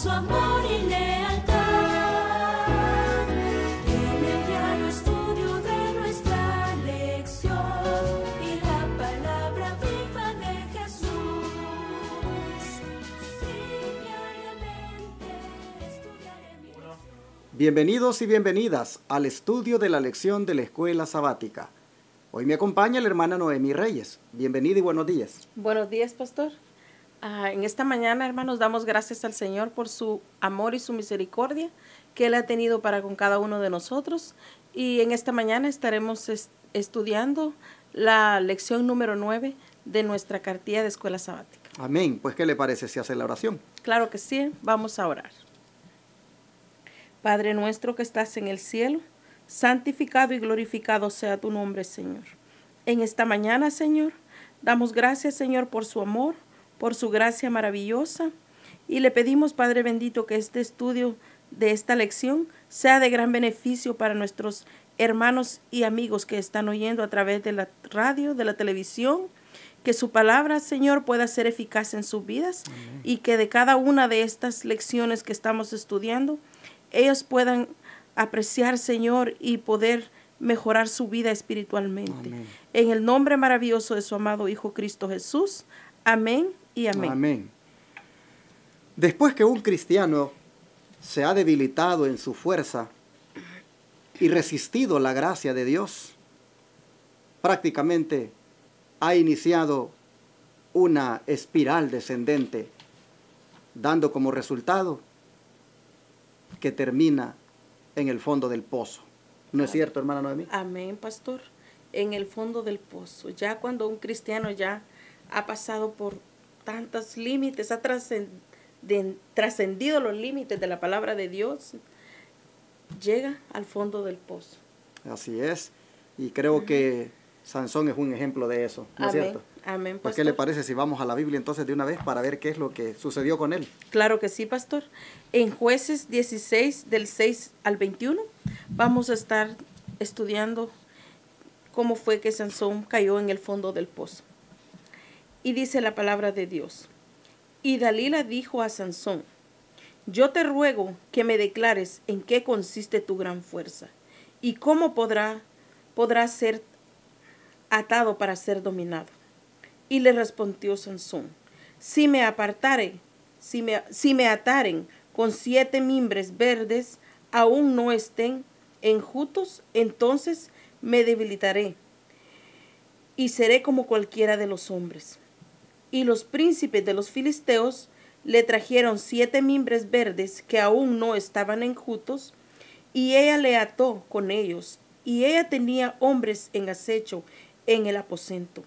su amor y lealtad. En el diario estudio de nuestra lección y la palabra viva de Jesús. Sí, diariamente estudiaré mi lección. Bienvenidos y bienvenidas al estudio de la lección de la Escuela Sabática. Hoy me acompaña la hermana Noemí Reyes. Bienvenida y buenos días. Buenos días, pastor. En esta mañana, hermanos, damos gracias al Señor por su amor y su misericordia que Él ha tenido para con cada uno de nosotros. Y en esta mañana estaremos estudiando la lección número 9 de nuestra cartilla de Escuela Sabática. Amén. Pues, ¿qué le parece si hace la oración? Claro que sí, vamos a orar. Padre nuestro que estás en el cielo, santificado y glorificado sea tu nombre, Señor. En esta mañana, Señor, damos gracias, Señor, por su amor, por su gracia maravillosa. Y le pedimos, Padre bendito, que este estudio de esta lección sea de gran beneficio para nuestros hermanos y amigos que están oyendo a través de la radio, de la televisión. Que su palabra, Señor, pueda ser eficaz en sus vidas. Amén. Y que de cada una de estas lecciones que estamos estudiando, ellos puedan apreciar, Señor, y poder mejorar su vida espiritualmente. Amén. En el nombre maravilloso de su amado Hijo Cristo Jesús. Amén y amén. Amén. Después que un cristiano se ha debilitado en su fuerza y resistido la gracia de Dios, prácticamente ha iniciado una espiral descendente, dando como resultado que termina en el fondo del pozo. ¿No es cierto, hermana Noemí? Amén, pastor. En el fondo del pozo. Ya cuando un cristiano ya ha pasado por tantos límites, ha trascendido los límites de la palabra de Dios, llega al fondo del pozo. Así es. Y creo que Sansón es un ejemplo de eso. ¿No es cierto? Amén, pues, ¿qué le parece si vamos a la Biblia entonces de una vez para ver qué es lo que sucedió con él? Claro que sí, pastor. En Jueces 16, del 6 al 21, vamos a estar estudiando cómo fue que Sansón cayó en el fondo del pozo. Y dice la palabra de Dios. Y Dalila dijo a Sansón: yo te ruego que me declares en qué consiste tu gran fuerza y cómo podrá ser atado para ser dominado. Y le respondió Sansón: si me ataren con 7 mimbres verdes, aún no estén enjutos, entonces me debilitaré y seré como cualquiera de los hombres. Y los príncipes de los filisteos le trajeron 7 mimbres verdes que aún no estaban enjutos, y ella le ató con ellos, y ella tenía hombres en acecho en el aposento.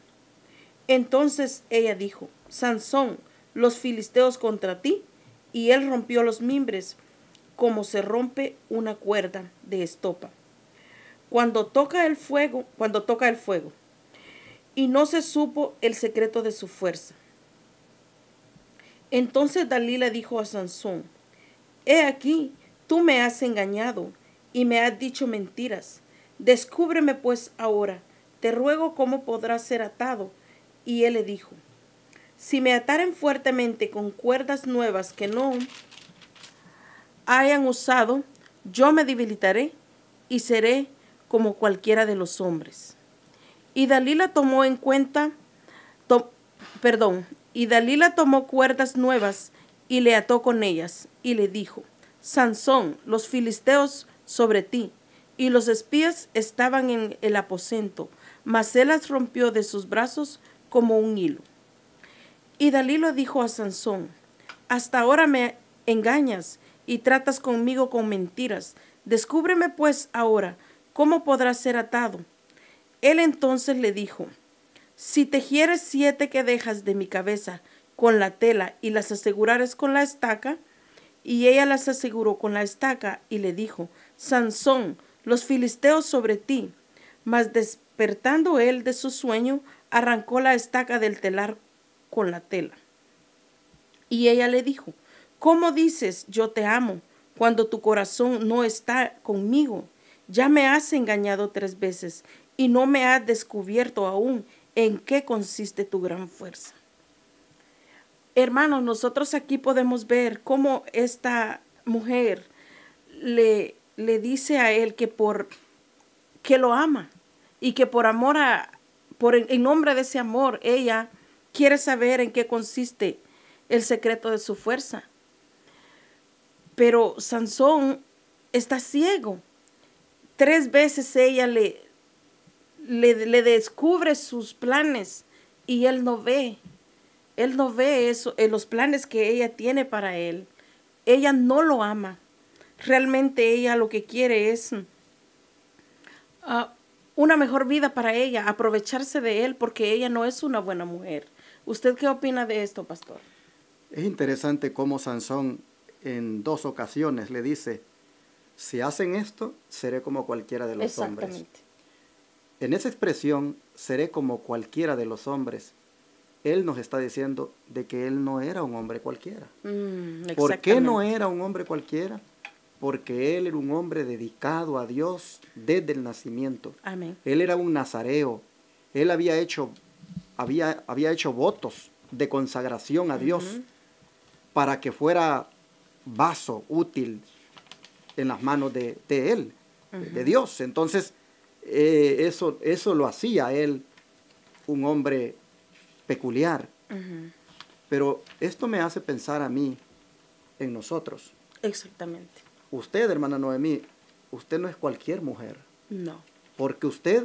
Entonces ella dijo: Sansón, los filisteos contra ti. Y él rompió los mimbres como se rompe una cuerda de estopa cuando toca el fuego, y no se supo el secreto de su fuerza. Entonces Dalila dijo a Sansón: he aquí, tú me has engañado y me has dicho mentiras. Descúbreme pues ahora, te ruego, cómo podrás ser atado. Y él le dijo: si me ataren fuertemente con cuerdas nuevas que no hayan usado, yo me debilitaré y seré como cualquiera de los hombres. Y Dalila tomó cuerdas nuevas y le ató con ellas, y le dijo: Sansón, los filisteos sobre ti. Y los espías estaban en el aposento, mas él las rompió de sus brazos como un hilo. Y Dalila dijo a Sansón: hasta ahora me engañas y tratas conmigo con mentiras. Descúbreme pues ahora cómo podrás ser atado. Él entonces le dijo: si tejieres 7 quedejas de mi cabeza con la tela y las asegurares con la estaca. Y ella las aseguró con la estaca y le dijo: Sansón, los filisteos sobre ti. Mas despertando él de su sueño, arrancó la estaca del telar con la tela. Y ella le dijo: ¿cómo dices yo te amo cuando tu corazón no está conmigo? Ya me has engañado 3 veces y no me has descubierto aún en qué consiste tu gran fuerza. hermanos, nosotros aquí podemos ver cómo esta mujer le dice a él que lo ama y que por amor en nombre de ese amor, ella quiere saber en qué consiste el secreto de su fuerza. Pero Sansón está ciego. 3 veces ella le descubre sus planes y él no ve. Él no ve eso, los planes que ella tiene para él. Ella no lo ama. Realmente ella lo que quiere es una mejor vida para ella, aprovecharse de él porque ella no es una buena mujer. ¿Usted qué opina de esto, pastor? Es interesante cómo Sansón en 2 ocasiones le dice, si hacen esto, seré como cualquiera de los hombres. Exactamente. En esa expresión, seré como cualquiera de los hombres, él nos está diciendo de que él no era un hombre cualquiera. ¿Por qué no era un hombre cualquiera? Porque él era un hombre dedicado a Dios desde el nacimiento. Amén. Él era un nazareo. Él había hecho votos de consagración a Dios para que fuera vaso útil en las manos de él, de Dios. Entonces, eso lo hacía él un hombre peculiar. Pero esto me hace pensar a mí en nosotros. Exactamente. Usted, hermana Noemí, usted no es cualquier mujer. No. Porque usted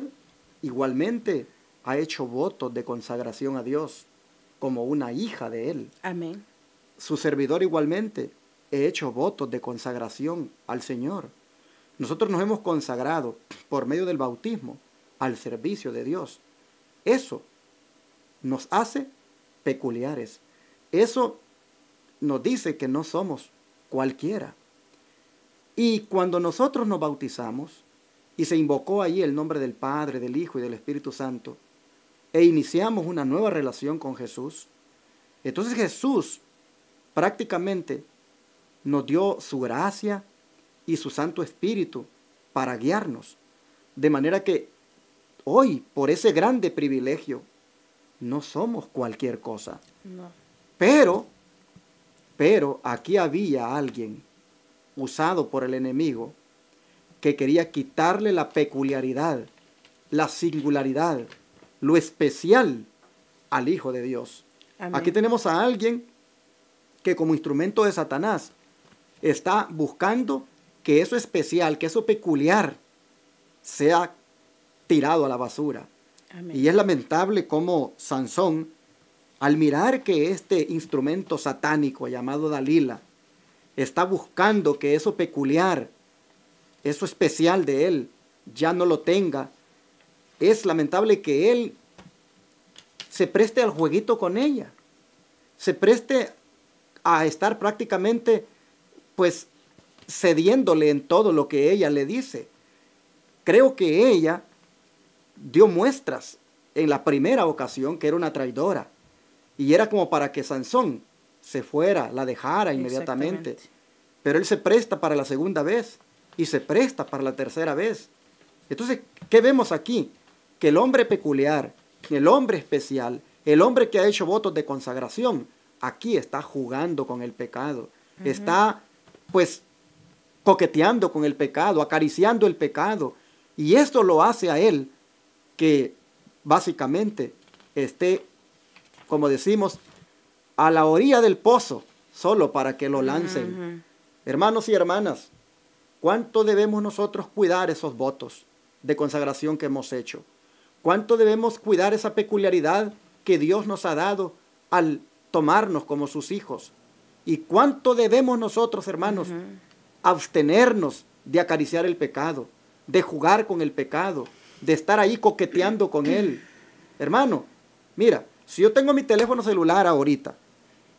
igualmente ha hecho votos de consagración a Dios como una hija de Él. Amén. Su servidor igualmente he hecho votos de consagración al Señor. Nosotros nos hemos consagrado por medio del bautismo al servicio de Dios. Eso nos hace peculiares. Eso nos dice que no somos cualquiera. Y cuando nosotros nos bautizamos y se invocó allí el nombre del Padre, del Hijo y del Espíritu Santo, e iniciamos una nueva relación con Jesús, entonces Jesús prácticamente nos dio su gracia y su Santo Espíritu para guiarnos. De manera que hoy, por ese grande privilegio, no somos cualquier cosa. No. Pero aquí había alguien usado por el enemigo que quería quitarle la peculiaridad, la singularidad, lo especial al Hijo de Dios. Amén. Aquí tenemos a alguien que como instrumento de Satanás está buscando que eso especial, que eso peculiar sea tirado a la basura. Amén. Y es lamentable cómo Sansón, al mirar que este instrumento satánico llamado Dalila está buscando que eso peculiar, eso especial de él, ya no lo tenga, es lamentable que él se preste al jueguito con ella, se preste a estar prácticamente pues cediéndole en todo lo que ella le dice. Creo que ella dio muestras en la primera ocasión que era una traidora y era como para que Sansón se fuera, la dejara inmediatamente. Pero él se presta para la segunda vez y se presta para la tercera vez. Entonces, ¿qué vemos aquí? Que el hombre peculiar, el hombre especial, el hombre que ha hecho votos de consagración, aquí está jugando con el pecado. Está, pues, coqueteando con el pecado, acariciando el pecado. Y esto lo hace a él que básicamente esté, como decimos, a la orilla del pozo, solo para que lo lancen. Hermanos y hermanas, ¿cuánto debemos nosotros cuidar esos votos de consagración que hemos hecho? ¿Cuánto debemos cuidar esa peculiaridad que Dios nos ha dado al tomarnos como sus hijos? ¿Y cuánto debemos nosotros, hermanos, abstenernos de acariciar el pecado, de jugar con el pecado, de estar ahí coqueteando con él? Hermano, mira, si yo tengo mi teléfono celular ahorita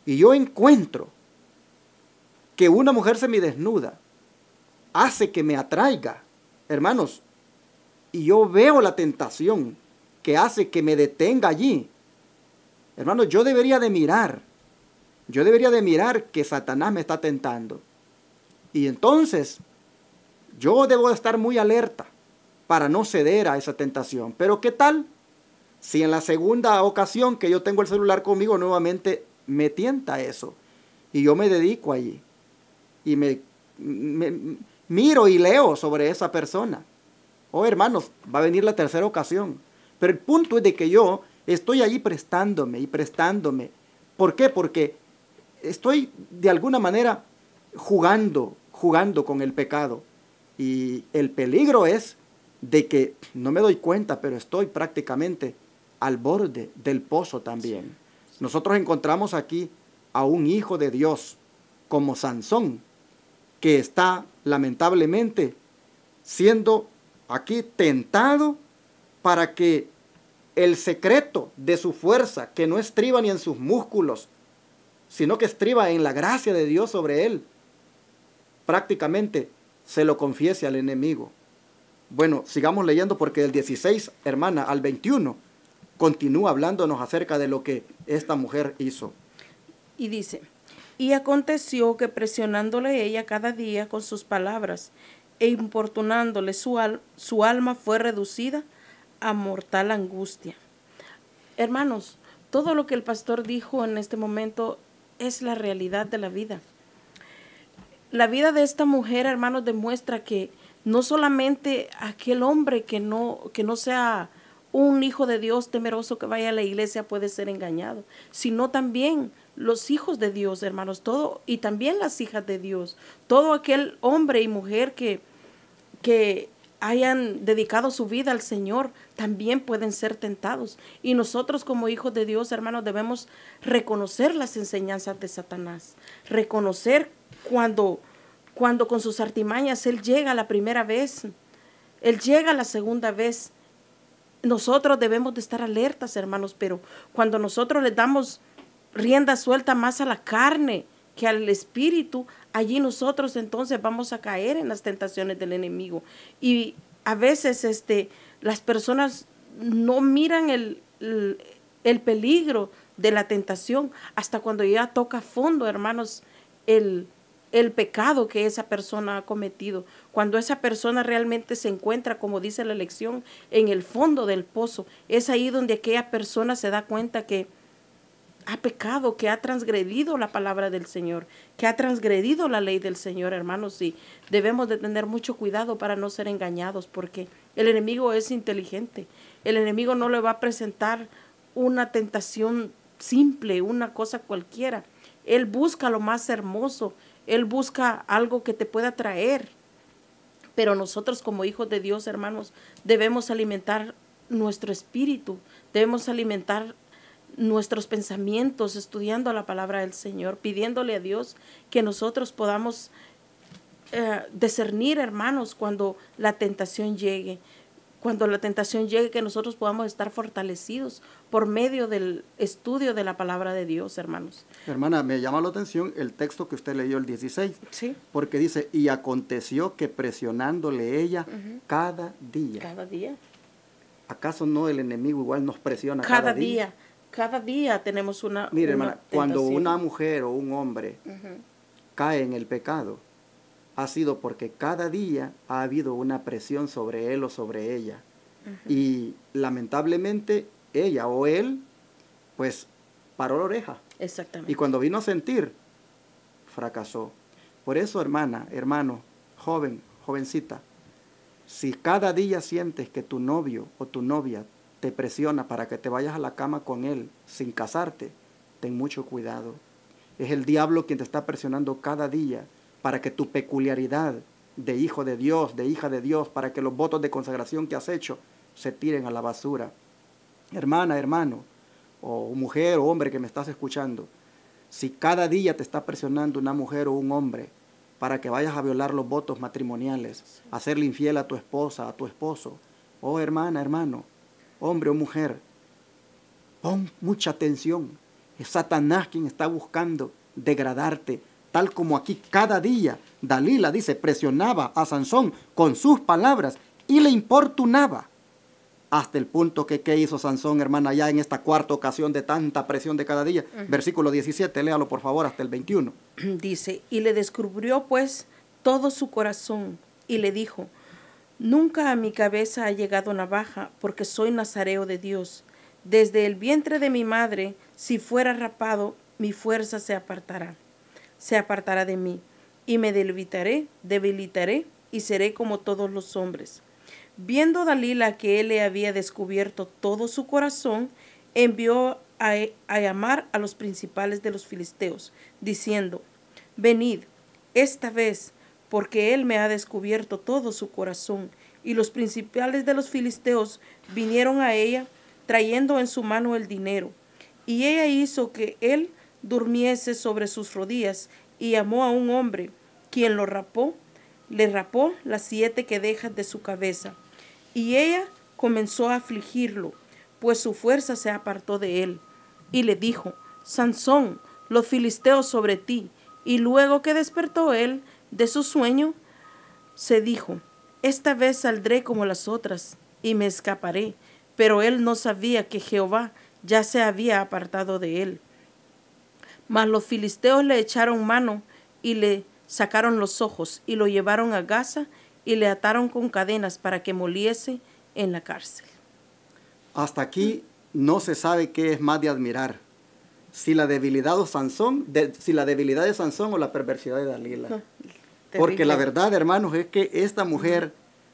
y yo encuentro que una mujer semidesnuda hace que me atraiga, hermanos, y yo veo la tentación que hace que me detenga allí, hermanos, yo debería de mirar que Satanás me está tentando. Y entonces, yo debo de estar muy alerta para no ceder a esa tentación. Pero ¿qué tal si en la segunda ocasión que yo tengo el celular conmigo nuevamente me tienta eso. Y yo me dedico allí. Y me miro y leo sobre esa persona. Oh, hermanos, va a venir la tercera ocasión. Pero el punto es de que yo estoy allí prestándome y prestándome. ¿Por qué? Porque estoy de alguna manera jugando con el pecado. Y el peligro es de que no me doy cuenta, pero estoy prácticamente al borde del pozo también. Nosotros encontramos aquí a un hijo de Dios como Sansón, que está lamentablemente siendo aquí tentado para que el secreto de su fuerza, que no estriba ni en sus músculos, sino que estriba en la gracia de Dios sobre él, prácticamente se lo confiese al enemigo. Bueno, sigamos leyendo porque del 16, hermana, al 21, continúa hablándonos acerca de lo que esta mujer hizo. Y dice, y aconteció que presionándole ella cada día con sus palabras e importunándole su alma fue reducida a mortal angustia. Hermanos, todo lo que el pastor dijo en este momento es la realidad de la vida. La vida de esta mujer, hermanos, demuestra que no solamente aquel hombre que no sea un hijo de Dios temeroso que vaya a la iglesia puede ser engañado, sino también los hijos de Dios, hermanos, todo, y también las hijas de Dios, todo aquel hombre y mujer que hayan dedicado su vida al Señor, también pueden ser tentados. Y nosotros como hijos de Dios, hermanos, debemos reconocer las enseñanzas de Satanás, reconocer cuando con sus artimañas él llega la primera vez, él llega la segunda vez. Nosotros debemos de estar alertas, hermanos, pero cuando nosotros le damos rienda suelta más a la carne que al espíritu, allí nosotros entonces vamos a caer en las tentaciones del enemigo. Y a veces las personas no miran el peligro de la tentación hasta cuando ya toca fondo, hermanos, el pecado que esa persona ha cometido. Cuando esa persona realmente se encuentra, como dice la lección, en el fondo del pozo, es ahí donde aquella persona se da cuenta que ha pecado, que ha transgredido la palabra del Señor, que ha transgredido la ley del Señor, hermanos, y debemos de tener mucho cuidado para no ser engañados, porque el enemigo es inteligente. El enemigo no le va a presentar una tentación simple, una cosa cualquiera. Él busca lo más hermoso, él busca algo que te pueda traer. Pero nosotros como hijos de Dios, hermanos, debemos alimentar nuestro espíritu, debemos alimentar nuestros pensamientos estudiando la palabra del Señor, pidiéndole a Dios que nosotros podamos discernir, hermanos, cuando la tentación llegue. Cuando la tentación llegue, que nosotros podamos estar fortalecidos por medio del estudio de la palabra de Dios, hermanos. Hermana, me llama la atención el texto que usted leyó, el 16. Sí. Porque dice, y aconteció que presionándole ella cada día. Cada día. ¿Acaso no el enemigo igual nos presiona Cada día? Cada día tenemos una Mire, hermana, cuando tentación. una mujer o un hombre cae en el pecado, ha sido porque cada día ha habido una presión sobre él o sobre ella. Y lamentablemente ella o él, pues, paró la oreja. Exactamente. Y cuando vino a sentir, fracasó. Por eso, hermana, hermano, joven, jovencita, si cada día sientes que tu novio o tu novia te presiona para que te vayas a la cama con él sin casarte, ten mucho cuidado. Es el diablo quien te está presionando cada día para que tu peculiaridad de hijo de Dios, de hija de Dios, para que los votos de consagración que has hecho se tiren a la basura. Hermana, hermano, o mujer o hombre que me estás escuchando, si cada día te está presionando una mujer o un hombre para que vayas a violar los votos matrimoniales, a serle infiel a tu esposa, a tu esposo, oh hermana, hermano, hombre o mujer, pon mucha atención. Es Satanás quien está buscando degradarte, tal como aquí cada día Dalila dice, presionaba a Sansón con sus palabras y le importunaba. Hasta el punto que, ¿qué hizo Sansón, hermana, ya en esta cuarta ocasión de tanta presión de cada día? Versículo 17, léalo por favor hasta el 21. Dice, y le descubrió pues todo su corazón y le dijo, nunca a mi cabeza ha llegado navaja, porque soy nazareo de Dios. Desde el vientre de mi madre, si fuera rapado, mi fuerza se apartará de mí, y me debilitaré y seré como todos los hombres. Viendo Dalila que él le había descubierto todo su corazón, envió a llamar a los principales de los filisteos, diciendo: venid esta vez, porque él me ha descubierto todo su corazón. Y los principales de los filisteos vinieron a ella, trayendo en su mano el dinero. Y ella hizo que él durmiese sobre sus rodillas, y llamó a un hombre, quien le rapó las 7 quedejas de su cabeza. Y ella comenzó a afligirlo, pues su fuerza se apartó de él. Y le dijo: Sansón, los filisteos sobre ti. Y luego que despertó él de su sueño, se dijo: esta vez saldré como las otras, y me escaparé. Pero él no sabía que Jehová ya se había apartado de él. Mas los filisteos le echaron mano y le sacaron los ojos, y lo llevaron a Gaza, y le ataron con cadenas para que moliese en la cárcel. Hasta aquí no se sabe qué es más de admirar, si la debilidad de Sansón o la perversidad de Dalila. Porque la verdad, hermanos, es que esta mujer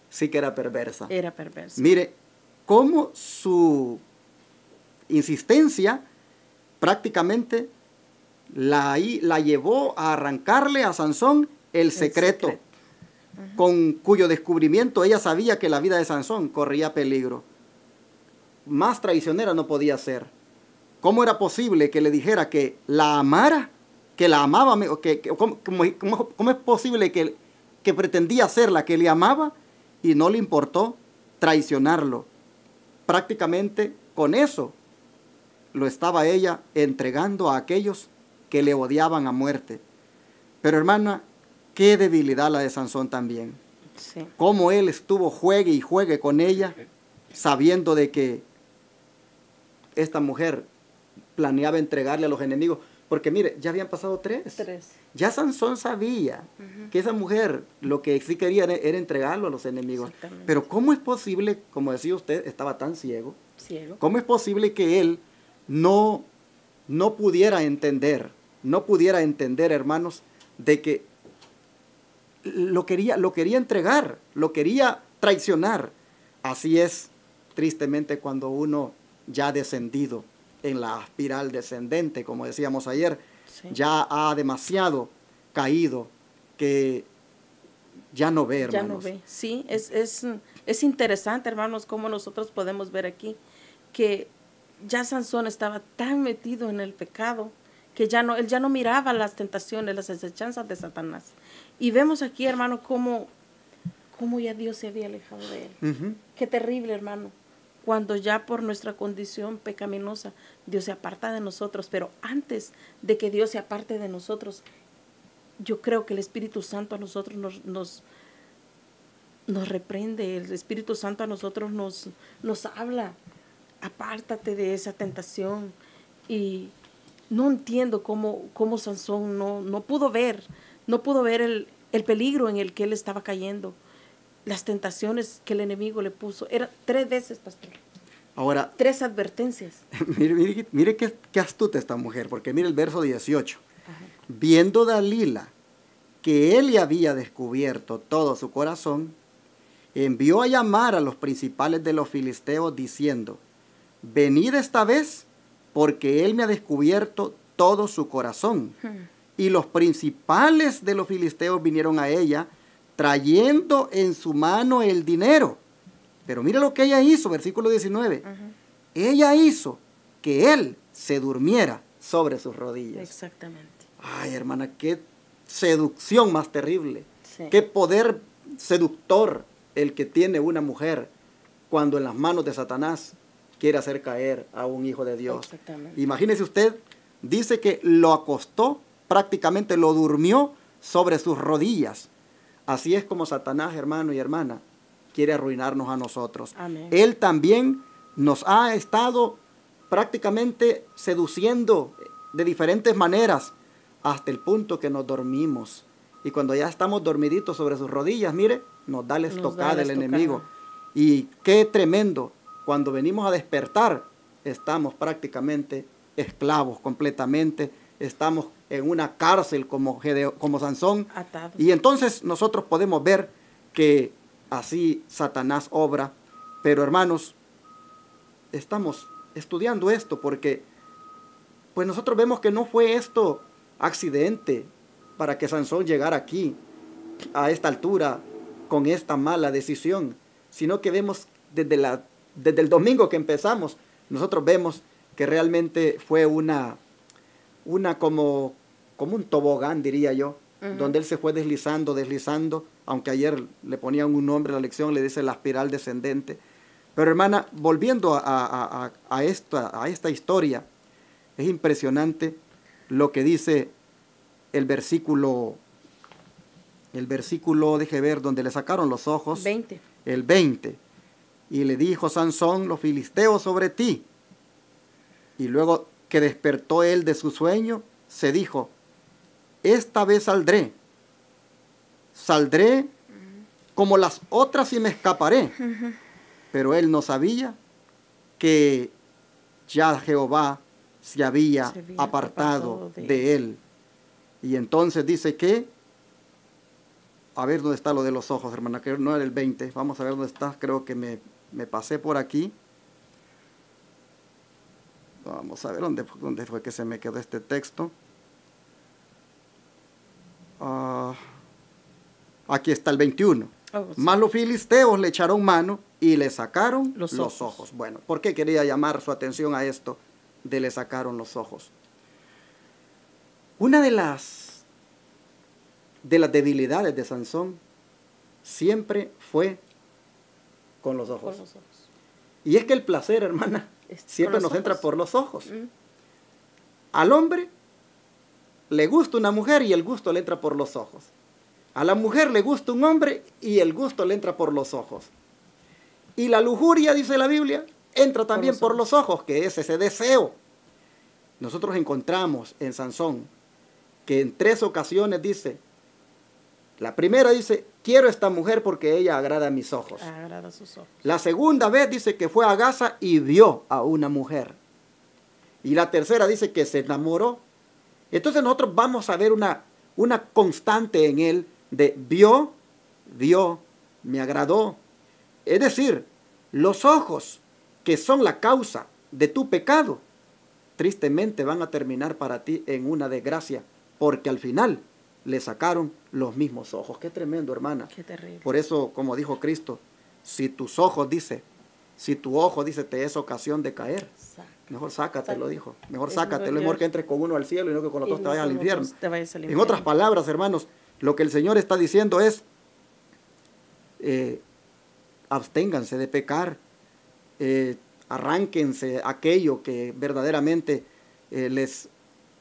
sí que era perversa. Era perversa. Mire, cómo su insistencia prácticamente la llevó a arrancarle a Sansón el secreto. Con cuyo descubrimiento ella sabía que la vida de Sansón corría peligro. Más traicionera no podía ser. ¿Cómo era posible que le dijera que la amara, que la amaba? ¿Cómo es posible que pretendía ser la que le amaba y no le importó traicionarlo? Prácticamente con eso lo estaba ella entregando a aquellos que le odiaban a muerte. Pero hermana, qué debilidad la de Sansón también. Sí. Cómo él estuvo juegue y juegue con ella, sabiendo de que esta mujer planeaba entregarle a los enemigos. Porque mire, ya habían pasado 3. Ya Sansón sabía que esa mujer lo que sí quería era entregarlo a los enemigos. Pero ¿cómo es posible, como decía usted, estaba tan ciego? ¿Cómo es posible que él no pudiera entender, hermanos, de que lo quería entregar, lo quería traicionar? Así es, tristemente, cuando uno ya ha descendido en la espiral descendente, como decíamos ayer, ya ha demasiado caído que ya no ve, hermanos. Ya no ve. Sí, es interesante, hermanos, cómo nosotros podemos ver aquí que ya Sansón estaba tan metido en el pecado que él ya no miraba las tentaciones, las acechanzas de Satanás. Y vemos aquí, hermano, cómo ya Dios se había alejado de él. Qué terrible, hermano, cuando ya por nuestra condición pecaminosa Dios se aparta de nosotros. Pero antes de que Dios se aparte de nosotros, yo creo que el Espíritu Santo a nosotros nos reprende. El Espíritu Santo a nosotros nos habla: apártate de esa tentación. Y no entiendo cómo Sansón no pudo ver el peligro en el que él estaba cayendo, las tentaciones que el enemigo le puso. Era 3 veces, pastor. Ahora, 3 advertencias. Mire qué astuta esta mujer, porque mire el verso 18. Viendo Dalila que él le había descubierto todo su corazón, envió a llamar a los principales de los filisteos, diciendo: venid esta vez, porque él me ha descubierto todo su corazón. Y los principales de los filisteos vinieron a ella, trayendo en su mano el dinero. Pero mire lo que ella hizo, versículo 19. Ella hizo que él se durmiera sobre sus rodillas. Exactamente. Ay, hermana, qué seducción más terrible. Sí. Qué poder seductor el que tiene una mujer cuando en las manos de Satanás quiere hacer caer a un hijo de Dios. Exactamente. Imagínese usted, dice que lo acostó, prácticamente lo durmió sobre sus rodillas. Así es como Satanás, hermano y hermana, quiere arruinarnos a nosotros. Amén. Él también nos ha estado prácticamente seduciendo de diferentes maneras hasta el punto que nos dormimos. Y cuando ya estamos dormiditos sobre sus rodillas, mire, nos da la estocada el enemigo. Y qué tremendo, cuando venimos a despertar, estamos prácticamente esclavos completamente estamos en una cárcel como Sansón. Atados. Y entonces nosotros podemos ver que así Satanás obra. Pero hermanos, estamos estudiando esto porque pues nosotros vemos que no fue esto accidente para que Sansón llegara aquí a esta altura con esta mala decisión, sino que vemos desde el domingo que empezamos, nosotros vemos que realmente fue una como un tobogán, diría yo, donde él se fue deslizando, aunque ayer le ponían un nombre a la lección, le dice la espiral descendente. Pero hermana, volviendo a esta historia, es impresionante lo que dice el versículo, deje ver, donde le sacaron los ojos. 20. El 20. Y le dijo Sansón, los filisteos sobre ti. Y luego que despertó él de su sueño, se dijo, esta vez saldré como las otras y me escaparé. Pero él no sabía que ya Jehová se había apartado de él. Y entonces dice que, a ver dónde está lo de los ojos, hermana, que no era el 20, vamos a ver dónde está, creo que me pasé por aquí. Vamos a ver dónde fue que se me quedó este texto. Aquí está el 21. Mas los filisteos le echaron mano y le sacaron los ojos. Bueno, ¿por qué quería llamar su atención a esto de le sacaron los ojos? Una de las debilidades de Sansón siempre fue con los ojos. Y es que el placer, hermana, siempre nos entra por los ojos. Al hombre le gusta una mujer y el gusto le entra por los ojos. A la mujer le gusta un hombre y el gusto le entra por los ojos. Y la lujuria, dice la Biblia, entra también por los ojos, que es ese deseo. Nosotros encontramos en Sansón que en 3 ocasiones dice, la primera dice, quiero esta mujer porque ella agrada a mis ojos. Agrada a sus ojos. La segunda vez dice que fue a Gaza y vio a una mujer. Y la tercera dice que se enamoró. Entonces nosotros vamos a ver una constante en él de vio, me agradó. Es decir, los ojos que son la causa de tu pecado, tristemente van a terminar para ti en una desgracia, porque al final le sacaron los mismos ojos. Qué tremendo, hermana. Qué terrible. Por eso, como dijo Cristo, si tu ojo dice te es ocasión de caer, mejor sácatelo, dijo. Mejor sácatelo, es mejor que entres con uno al cielo y no que con los dos te vayas al infierno. En otras palabras, hermanos, lo que el Señor está diciendo es, absténganse de pecar, arránquense aquello que verdaderamente les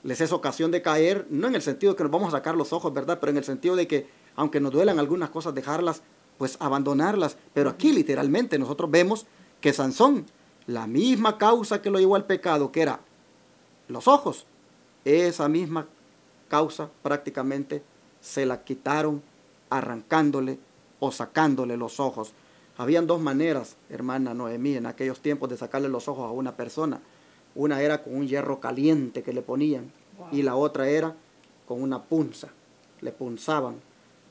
es ocasión de caer, no en el sentido de que nos vamos a sacar los ojos, ¿verdad? Pero en el sentido de que, aunque nos duelan algunas cosas, dejarlas, pues abandonarlas. Pero aquí literalmente nosotros vemos que Sansón, la misma causa que lo llevó al pecado, que era los ojos, esa misma causa prácticamente se la quitaron arrancándole o sacándole los ojos. Habían 2 maneras, hermana Noemí, en aquellos tiempos de sacarle los ojos a una persona. Una era con un hierro caliente que le ponían, y la otra era con una punza, le punzaban.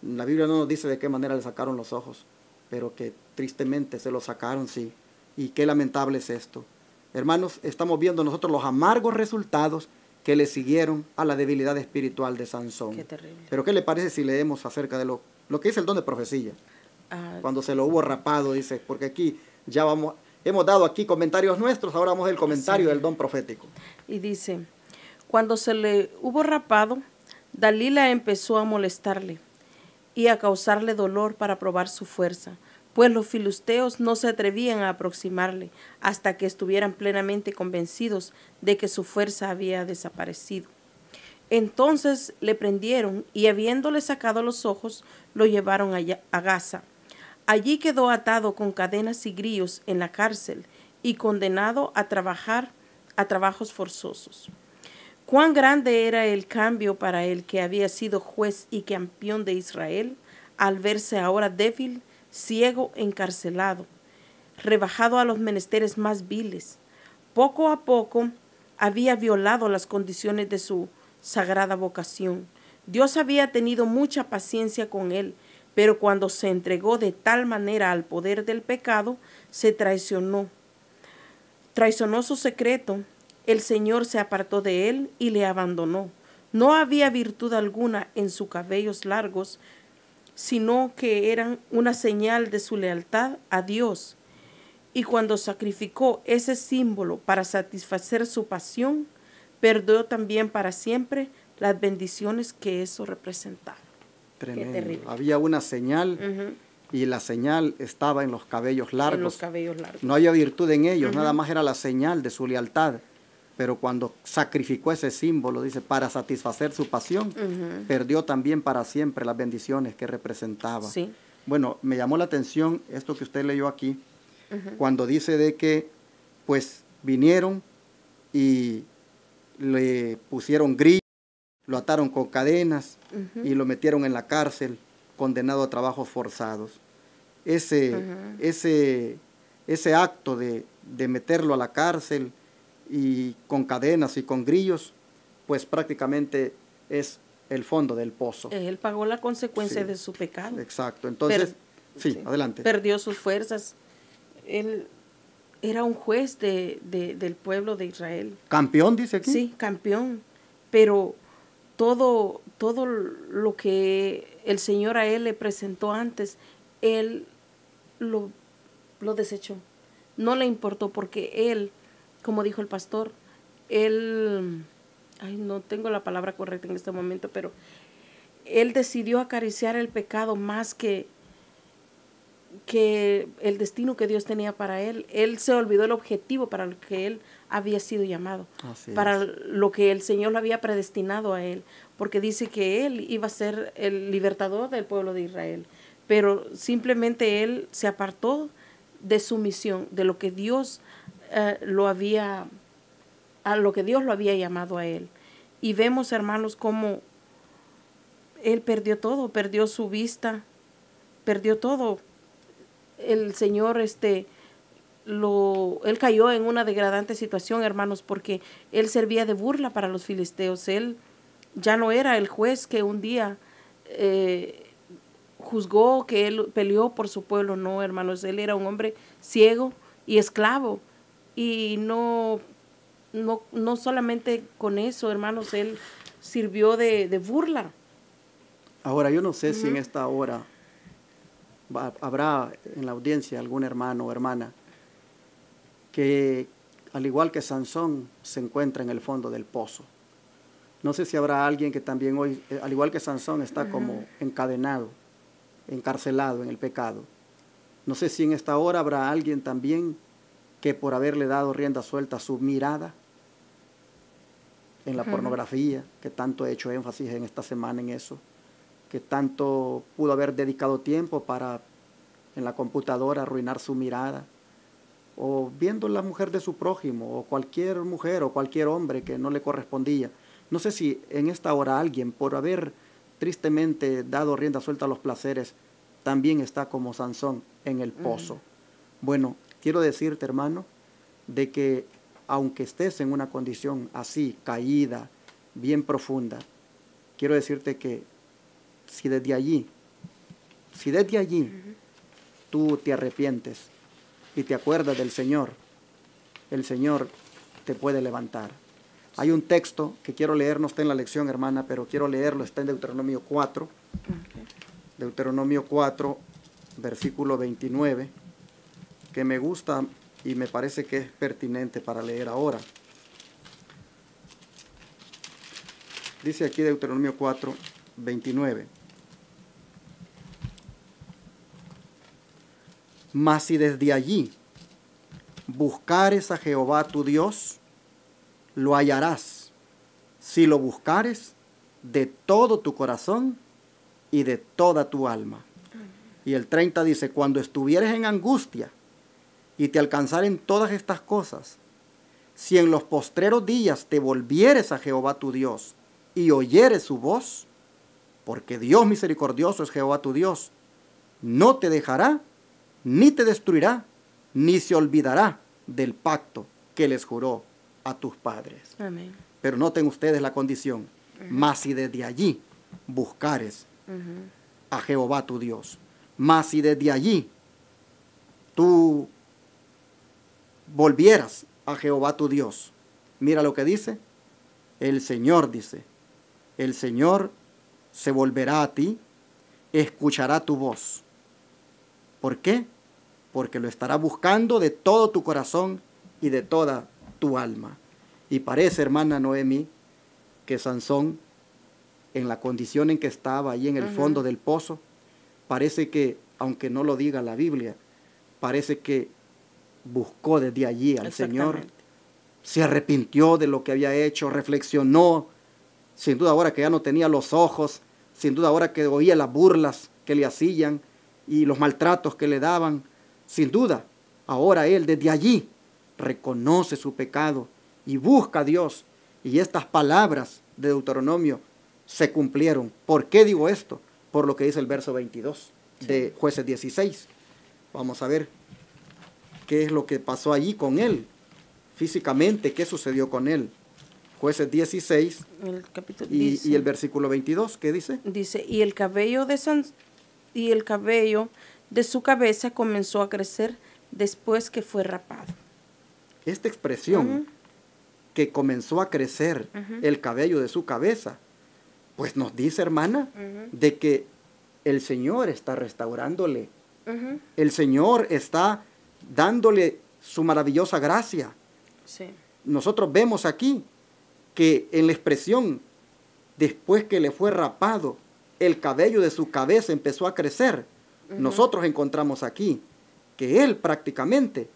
La Biblia no nos dice de qué manera le sacaron los ojos, pero que tristemente se los sacaron, sí. Y qué lamentable es esto. Hermanos, estamos viendo nosotros los amargos resultados que le siguieron a la debilidad espiritual de Sansón. Qué terrible. Pero ¿qué le parece si leemos acerca de lo que dice el don de profecía? Cuando se lo hubo rapado, dice, porque aquí ya hemos dado aquí comentarios nuestros, ahora vamos al comentario del don profético. Y dice, cuando se le hubo rapado, Dalila empezó a molestarle y a causarle dolor para probar su fuerza, pues los filisteos no se atrevían a aproximarle hasta que estuvieran plenamente convencidos de que su fuerza había desaparecido. Entonces le prendieron y habiéndole sacado los ojos, lo llevaron a Gaza. Allí quedó atado con cadenas y grillos en la cárcel y condenado a trabajos forzosos. Cuán grande era el cambio para el que había sido juez y campeón de Israel, al verse ahora débil, ciego, encarcelado, rebajado a los menesteres más viles. Poco a poco había violado las condiciones de su sagrada vocación. Dios había tenido mucha paciencia con él, pero cuando se entregó de tal manera al poder del pecado, se traicionó su secreto. El Señor se apartó de él y le abandonó. No había virtud alguna en sus cabellos largos, sino que eran una señal de su lealtad a Dios. Y cuando sacrificó ese símbolo para satisfacer su pasión, perdió también para siempre las bendiciones que eso representaba. Tremendo. Qué terrible. Había una señal y la señal estaba en los cabellos largos. En los cabellos largos. No había virtud en ellos, nada más era la señal de su lealtad. Pero cuando sacrificó ese símbolo, dice, para satisfacer su pasión, perdió también para siempre las bendiciones que representaba. Sí. Bueno, me llamó la atención esto que usted leyó aquí, cuando dice de que, pues, vinieron y le pusieron grillos, lo ataron con cadenas y lo metieron en la cárcel, condenado a trabajos forzados. Ese acto de meterlo a la cárcel y con cadenas y con grillos, pues prácticamente es el fondo del pozo. Él pagó la consecuencia Sí. de su pecado. Exacto. Entonces, sí, adelante. Perdió sus fuerzas. Él era un juez del pueblo de Israel. ¿Campeón, dice aquí? Sí, campeón. Pero todo lo que el Señor a él le presentó antes, él lo desechó. No le importó porque él, como dijo el pastor, él, no tengo la palabra correcta en este momento, pero él decidió acariciar el pecado más que el destino que Dios tenía para él. Él se olvidó el objetivo para el que él había sido llamado, para lo que el Señor lo había predestinado a él, porque dice que él iba a ser el libertador del pueblo de Israel, pero simplemente él se apartó de su misión, de lo que Dios lo había llamado a él. Y vemos, hermanos, cómo él perdió todo, perdió su vista, perdió todo. El Señor, él cayó en una degradante situación, hermanos, porque él servía de burla para los filisteos. Él ya no era el juez que un día juzgó, que él peleó por su pueblo. No, hermanos, él era un hombre ciego y esclavo. Y no solamente con eso, hermanos, él sirvió de burla. Ahora, yo no sé si en esta hora habrá en la audiencia algún hermano o hermana que, al igual que Sansón, se encuentra en el fondo del pozo. No sé si habrá alguien que también hoy, al igual que Sansón, está como encadenado, encarcelado en el pecado. No sé si en esta hora habrá alguien también que, por haberle dado rienda suelta a su mirada en la pornografía, que tanto he hecho énfasis en esta semana en eso, que tanto pudo haber dedicado tiempo para en la computadora arruinar su mirada, o viendo la mujer de su prójimo, o cualquier mujer o cualquier hombre que no le correspondía. No sé si en esta hora alguien, por haber tristemente dado rienda suelta a los placeres, también está como Sansón en el pozo. Bueno, quiero decirte, hermano, de que aunque estés en una condición así, caída, bien profunda, quiero decirte que si desde allí tú te arrepientes y te acuerdas del Señor, el Señor te puede levantar. Hay un texto que quiero leer, no está en la lección, hermana, pero quiero leerlo, está en Deuteronomio 4. Deuteronomio 4, versículo 29, que me gusta y me parece que es pertinente para leer ahora. Dice aquí Deuteronomio 4, 29. Mas si desde allí buscares a Jehová tu Dios, lo hallarás, si lo buscares de todo tu corazón y de toda tu alma. Y el 30 dice, cuando estuvieres en angustia y te alcanzaren todas estas cosas, si en los postreros días te volvieres a Jehová tu Dios y oyeres su voz, porque Dios misericordioso es Jehová tu Dios, no te dejará, ni te destruirá, ni se olvidará del pacto que les juró a tus padres. Amén. Pero noten ustedes la condición. Mas si desde allí buscares Ujú. a Jehová tu Dios, mas si desde allí tú volvieras a Jehová tu Dios, mira lo que dice, el Señor dice, el Señor se volverá a ti, escuchará tu voz. ¿Por qué? Porque lo estará buscando de todo tu corazón y de toda tu alma. Y parece, hermana Noemi, que Sansón, en la condición en que estaba ahí en el fondo del pozo, parece que, aunque no lo diga la Biblia, parece que buscó desde allí al Señor, Exactamente. se arrepintió de lo que había hecho, reflexionó, sin duda ahora que ya no tenía los ojos, sin duda ahora que oía las burlas que le hacían y los maltratos que le daban, sin duda, ahora él desde allí reconoce su pecado y busca a Dios. Y estas palabras de Deuteronomio se cumplieron. ¿Por qué digo esto? Por lo que dice el verso 22 de Jueces 16. Vamos a ver qué es lo que pasó allí con él, físicamente, qué sucedió con él. Jueces 16 El capítulo y dice, el versículo 22, ¿qué dice? dice, y el cabello de su cabeza comenzó a crecer después que fue rapado. Esta expresión, que comenzó a crecer el cabello de su cabeza, pues nos dice, hermana, de que el Señor está restaurándole. El Señor está dándole su maravillosa gracia. Sí. Nosotros vemos aquí que en la expresión, después que le fue rapado, el cabello de su cabeza empezó a crecer. Nosotros encontramos aquí que él prácticamente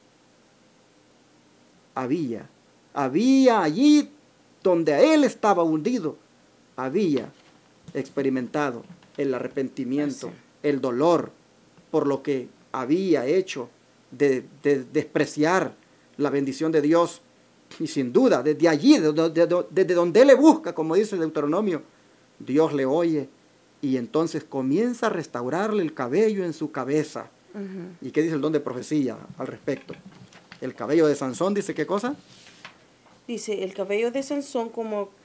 había allí donde a él estaba hundido, había experimentado el arrepentimiento, Así. el dolor por lo que había hecho de despreciar la bendición de Dios. Y sin duda, desde allí, desde donde él le busca, como dice Deuteronomio, Dios le oye y entonces comienza a restaurarle el cabello en su cabeza. ¿Y qué dice el don de profecía al respecto? El cabello de Sansón dice, ¿qué cosa? Dice, el cabello de Sansón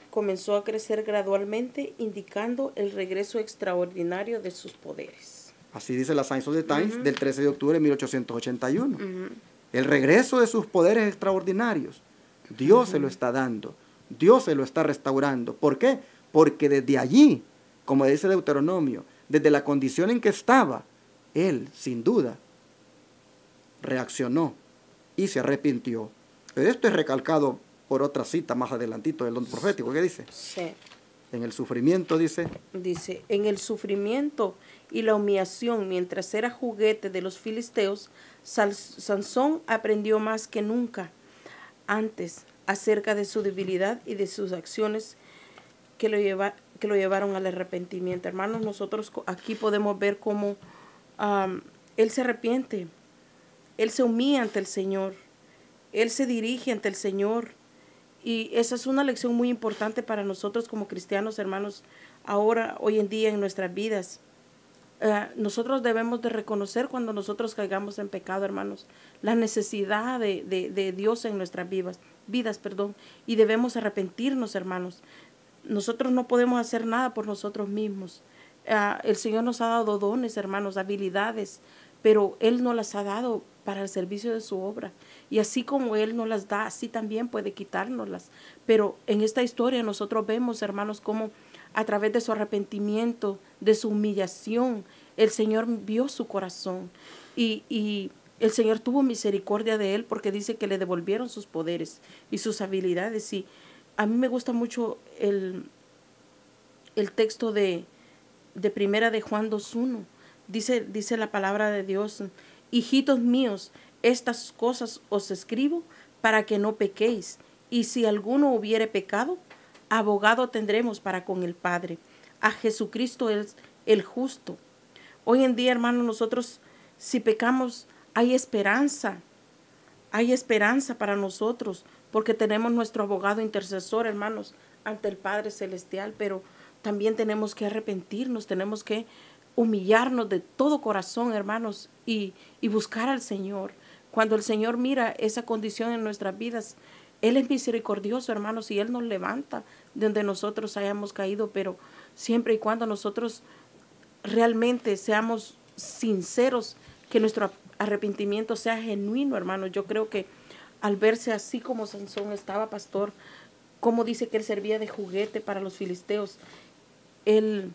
comenzó a crecer gradualmente, indicando el regreso extraordinario de sus poderes. Así dice la Science of the Times del 13 de octubre de 1881. El regreso de sus poderes extraordinarios. Dios se lo está dando. Dios se lo está restaurando. ¿Por qué? Porque desde allí, como dice Deuteronomio, desde la condición en que estaba, él, sin duda, reaccionó y se arrepintió. Pero esto es recalcado por otra cita más adelantito del don profético. ¿Qué dice? Sí. En el sufrimiento, dice, Dice, en el sufrimiento y la humillación mientras era juguete de los filisteos, Sansón aprendió más que nunca antes acerca de su debilidad y de sus acciones que lo llevaron al arrepentimiento. Hermanos, nosotros aquí podemos ver cómo él se arrepiente, él se humilla ante el Señor, él se dirige ante el Señor. Y esa es una lección muy importante para nosotros como cristianos, hermanos, hoy en día en nuestras vidas. Nosotros debemos de reconocer cuando nosotros caigamos en pecado, hermanos, la necesidad de Dios en nuestras vidas, y debemos arrepentirnos, hermanos. Nosotros no podemos hacer nada por nosotros mismos. El Señor nos ha dado dones, hermanos, habilidades, pero Él nos las ha dado para el servicio de su obra. Y así como Él nos las da, así también puede quitárnoslas. Pero en esta historia nosotros vemos, hermanos, cómo a través de su arrepentimiento, de su humillación, el Señor vio su corazón. Y el Señor tuvo misericordia de él porque dice que le devolvieron sus poderes y sus habilidades. Y a mí me gusta mucho el texto de Primera de Juan 2:1. Dice la palabra de Dios: hijitos míos, estas cosas os escribo para que no pequéis. Y si alguno hubiere pecado, abogado tendremos para con el Padre, a Jesucristo el justo. Hoy en día, hermanos, nosotros si pecamos, hay esperanza para nosotros, porque tenemos nuestro abogado intercesor, hermanos, ante el Padre Celestial, pero también tenemos que arrepentirnos, tenemos que humillarnos de todo corazón, hermanos, y buscar al Señor. Cuando el Señor mira esa condición en nuestras vidas, Él es misericordioso, hermanos, y Él nos levanta de donde nosotros hayamos caído, pero siempre y cuando nosotros realmente seamos sinceros, que nuestro arrepentimiento sea genuino, hermanos. Yo creo que al verse así como Sansón estaba, pastor, como dice que él servía de juguete para los filisteos, él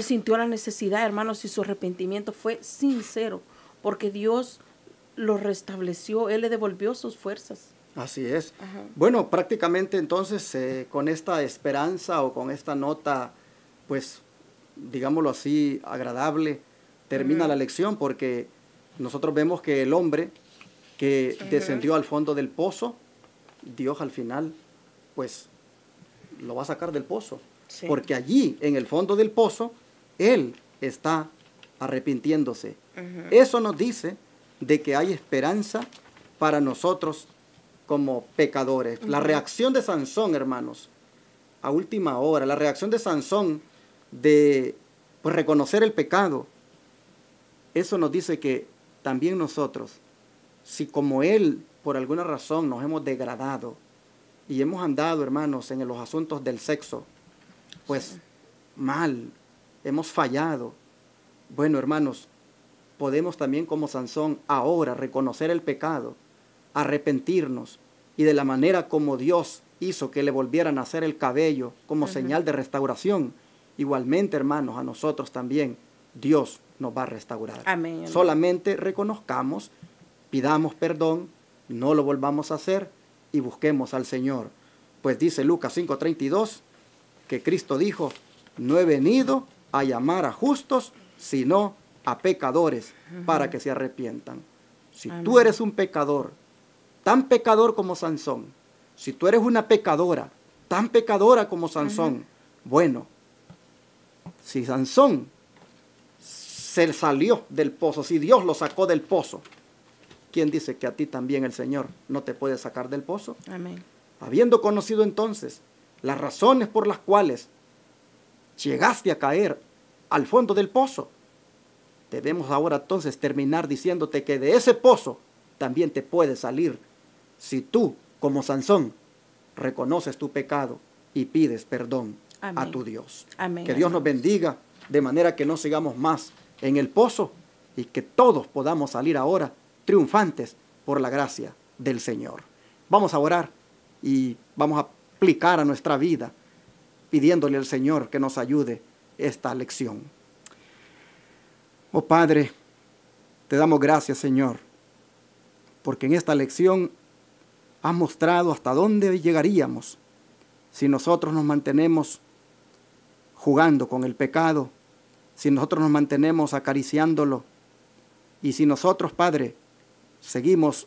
sintió la necesidad, hermanos, y su arrepentimiento fue sincero, porque Dios lo restableció, Él le devolvió sus fuerzas. Así es. Ajá. Bueno, prácticamente entonces con esta esperanza o con esta nota, pues, digámoslo así, agradable, termina la lección, porque nosotros vemos que el hombre que descendió al fondo del pozo, Dios al final, pues, lo va a sacar del pozo. Sí. Porque allí, en el fondo del pozo, él está arrepintiéndose. Eso nos dice de que hay esperanza para nosotros como pecadores. La reacción de Sansón, hermanos, a última hora, la reacción de Sansón de pues, reconocer el pecado, eso nos dice que también nosotros, si como él por alguna razón nos hemos degradado y hemos andado, hermanos, en los asuntos del sexo, pues mal, hemos fallado. Bueno, hermanos, podemos también como Sansón ahora reconocer el pecado, arrepentirnos y de la manera como Dios hizo que le volvieran a hacer el cabello como señal de restauración, igualmente, hermanos, a nosotros también Dios nos va a restaurar. Amén, amén. Solamente reconozcamos, pidamos perdón, no lo volvamos a hacer y busquemos al Señor. Pues dice Lucas 5:32 que Cristo dijo, no he venido a llamar a justos, sino a pecadores para que se arrepientan. Si Amén. tú eres un pecador, tan pecador como Sansón, si tú eres una pecadora, tan pecadora como Sansón, bueno, si Sansón se salió del pozo, si Dios lo sacó del pozo, ¿quién dice que a ti también el Señor no te puede sacar del pozo? Amén. Habiendo conocido entonces las razones por las cuales llegaste a caer al fondo del pozo, debemos ahora entonces terminar diciéndote que de ese pozo también te puedes salir si tú, como Sansón, reconoces tu pecado y pides perdón Amén. a tu Dios. Amén, Que Dios nos hermanos. bendiga de manera que no sigamos más en el pozo y que todos podamos salir ahora triunfantes por la gracia del Señor. Vamos a orar y vamos a aplicar a nuestra vida pidiéndole al Señor que nos ayude esta lección. Oh Padre, te damos gracias, Señor, porque en esta lección has mostrado hasta dónde llegaríamos si nosotros nos mantenemos jugando con el pecado, si nosotros nos mantenemos acariciándolo y si nosotros, Padre, seguimos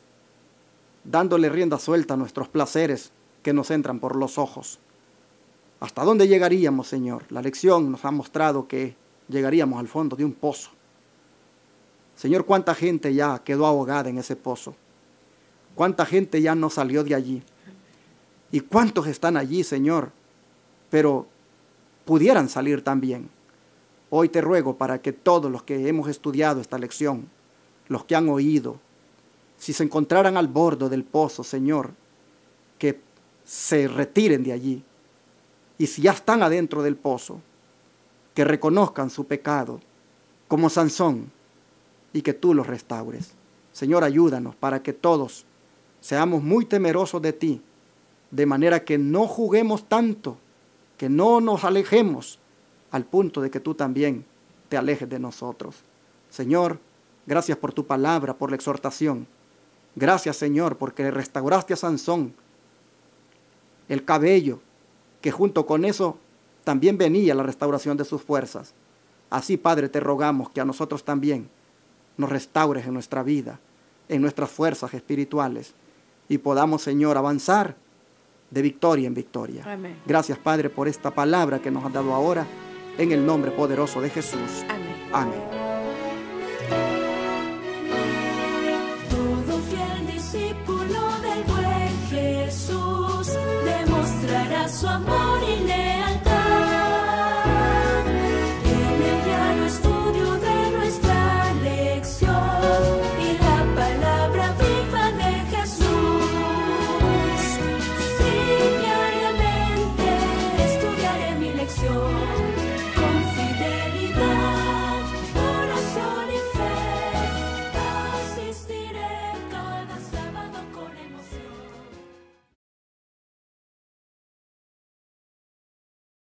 dándole rienda suelta a nuestros placeres que nos entran por los ojos. ¿Hasta dónde llegaríamos, Señor? La lección nos ha mostrado que llegaríamos al fondo de un pozo. Señor, ¿cuánta gente ya quedó ahogada en ese pozo? ¿Cuánta gente ya no salió de allí? ¿Y cuántos están allí, Señor, pero pudieran salir también? Hoy te ruego para que todos los que hemos estudiado esta lección, los que han oído, si se encontraran al borde del pozo, Señor, que se retiren de allí. Y si ya están adentro del pozo, que reconozcan su pecado como Sansón y que tú los restaures. Señor, ayúdanos para que todos seamos muy temerosos de ti, de manera que no juguemos tanto, que no nos alejemos al punto de que tú también te alejes de nosotros. Señor, gracias por tu palabra, por la exhortación. Gracias, Señor, porque le restauraste a Sansón el cabello, que junto con eso también venía la restauración de sus fuerzas. Así, Padre, te rogamos que a nosotros también nos restaures en nuestra vida, en nuestras fuerzas espirituales, y podamos, Señor, avanzar de victoria en victoria. Amén. Gracias, Padre, por esta palabra que nos has dado ahora, en el nombre poderoso de Jesús. Amén. Amén.